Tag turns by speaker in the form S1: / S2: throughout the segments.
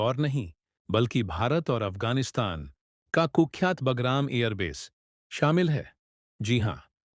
S1: और नहीं बल्कि भारत और अफगानिस्तान का कुख्यात बगराम एयरबेस शामिल है। जी हां,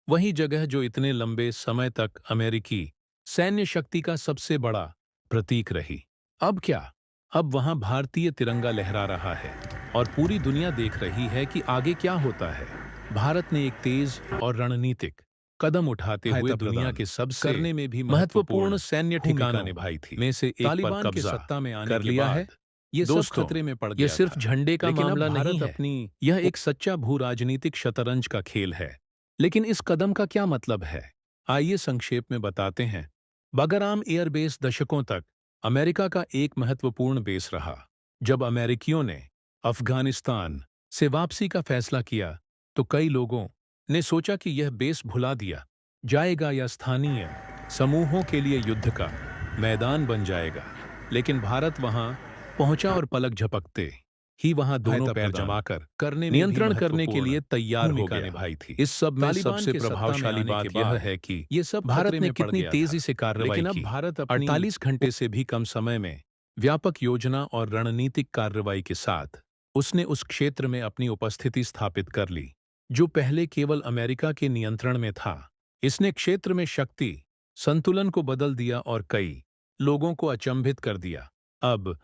S1: वही जगह जो इतने लंबे समय तक अमेरिकी सैन्य शक्ति का सबसे बड़ा प्रतीक रही। अब क्या? अब वहां भारतीय तिरंगा लहरा रहा है और पूरी दुनिया देख रही है कि आगे क्या होता है। भारत ने एक तेज और रणनीतिक कदम उठाते हुए दुनिया के सबसे करने में भी महत्वपूर्ण सैन्य ठिकानों निभाई थी में से एक पर कब्जा सत्ता में आने कर लिया है। ये सब खतरे में पड़ गया। ये सिर्फ झंडे का मामला नहीं है, अपनी यह एक सच्चा भू राजनीतिक शतरंज का खेल है। लेकिन इस कदम का क्या मतलब है? आइए संक्षेप में बताते हैं। बगराम एयरबेस दशकों तक अमेरिका का एक महत्वपूर्ण बेस रहा। जब अमेरिकियों ने अफगानिस्तान से वापसी का फैसला किया तो कई लोगों ने सोचा कि यह बेस भुला दिया जाएगा या स्थानीय समूहों के लिए युद्ध का मैदान बन जाएगा। लेकिन भारत वहां पहुंचा और पलक झपकते ही वहां दोनों पैर जमाकर करने नियंत्रण करने के लिए तैयार हो गया। निभाई थी। इस सब में सबसे प्रभावशाली बात यह है कि ये सब भारत ने कितनी तेजी से कार्रवाई की। भारत 48 घंटे से भी कम समय में व्यापक योजना और रणनीतिक कार्रवाई के साथ उसने उस क्षेत्र में अपनी उपस्थिति स्थापित कर ली जो पहले केवल अमेरिका के नियंत्रण में था। इसने क्षेत्र में शक्ति संतुलन को बदल दिया और कई लोगों को अचंभित कर दिया। अब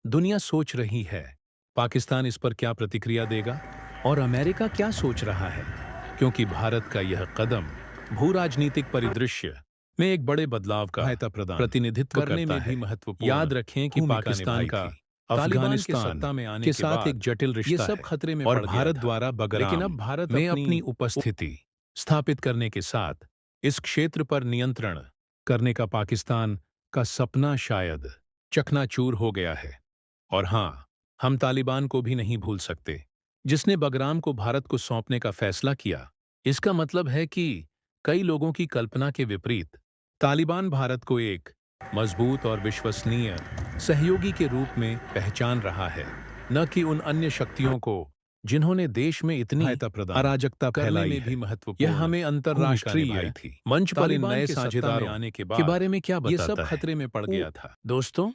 S1: दुनिया सोच रही है पाकिस्तान इस पर क्या प्रतिक्रिया देगा और अमेरिका क्या सोच रहा है, क्योंकि भारत का यह कदम भू राजनीतिक परिदृश्य में एक बड़े बदलाव का प्रतिनिधित्व करने में भी महत्वपूर्ण। याद रखें कि पाकिस्तान का अफगानिस्तान के साथ एक जटिल रिश्ता सब खतरे में और भारत द्वारा बगराम लेकिन अब भारत में अपनी उपस्थिति स्थापित करने के साथ इस क्षेत्र पर नियंत्रण करने का पाकिस्तान का सपना शायद चकनाचूर हो गया है। और हां, हम तालिबान को भी नहीं भूल सकते जिसने बगराम को भारत को सौंपने का फैसला किया। इसका मतलब है कि कई लोगों की कल्पना के विपरीत तालिबान भारत को एक मजबूत और विश्वसनीय सहयोगी के रूप में पहचान रहा है, न कि उन अन्य शक्तियों को जिन्होंने देश में इतनी अराजकता फैलाई है। भी महत्वपूर्ण यह हमें अंतर्राष्ट्रीय मंच पर इन नए साझेदारों आने के बारे में क्या बताता है? ये सब खतरे में पड़ गया था। दोस्तों,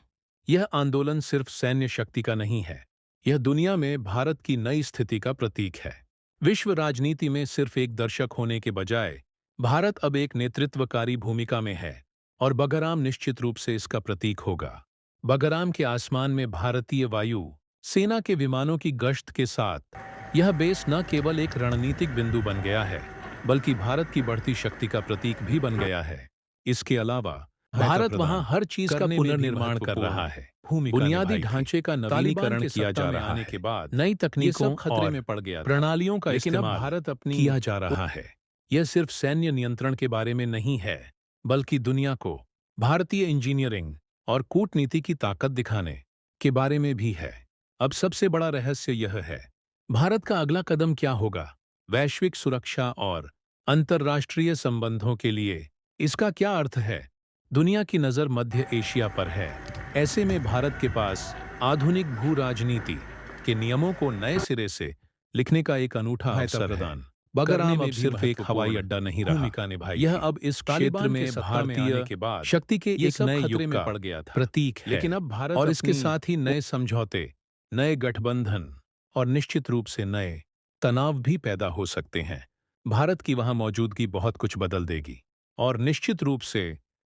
S1: यह आंदोलन सिर्फ सैन्य शक्ति का नहीं है, यह दुनिया में भारत की नई स्थिति का प्रतीक है। विश्व राजनीति में सिर्फ एक दर्शक होने के बजाय भारत अब एक नेतृत्वकारी भूमिका में है और बगराम निश्चित रूप से इसका प्रतीक होगा। बगराम के आसमान में भारतीय वायु सेना के विमानों की गश्त के साथ यह बेस न केवल एक रणनीतिक बिंदु बन गया है बल्कि भारत की बढ़ती शक्ति का प्रतीक भी बन गया है। इसके अलावा भारत वहां हर चीज का पुनर्निर्माण कर रहा है, बुनियादी ढांचे का नवीनीकरण किया जा रहा है, नई तकनीकों खतरे में पड़ गया प्रणालियों का इस्तेमाल भारत अपनी किया जा रहा है। यह सिर्फ सैन्य नियंत्रण के बारे में नहीं है बल्कि दुनिया को भारतीय इंजीनियरिंग और कूटनीति की ताकत दिखाने के बारे में भी है। अब सबसे बड़ा रहस्य यह है, भारत का अगला कदम क्या होगा? वैश्विक सुरक्षा और अंतर्राष्ट्रीय संबंधों के लिए इसका क्या अर्थ है? दुनिया की नजर मध्य एशिया पर है। ऐसे में भारत के पास आधुनिक भू राजनीति के नियमों को नए सिरे से लिखने का एक अनूठा अवसर है। बगराम अब सिर्फ एक हवाई अड्डा नहीं रहा, यह अब इस क्षेत्र में भारतीय शक्ति के एक नए युग का प्रतीक है। लेकिन अब भारत और इसके साथ ही नए समझौते, नए गठबंधन और निश्चित रूप से नए तनाव भी पैदा हो सकते हैं। भारत की वहां मौजूदगी बहुत कुछ बदल देगी और निश्चित रूप से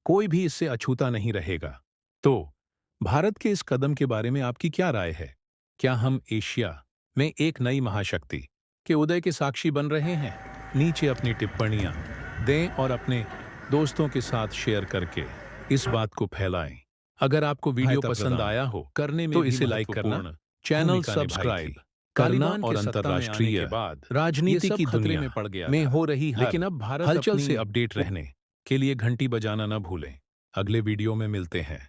S1: कोई भी इससे अछूता नहीं रहेगा। तो भारत के इस कदम के बारे में आपकी क्या राय है? क्या हम एशिया में एक नई महाशक्ति के उदय के साक्षी बन रहे हैं? नीचे अपनी टिप्पणियां दें और अपने दोस्तों के साथ शेयर करके इस बात को फैलाएं। अगर आपको वीडियो पसंद आया हो करने में तो इसे लाइक करना, चैनल सब्सक्राइब करना और अंतर्राष्ट्रीय राजनीति की दुनिया में हो रही लेकिन अब भारत हलचल से अपडेट रहने के लिए घंटी बजाना न भूलें। अगले वीडियो में मिलते हैं।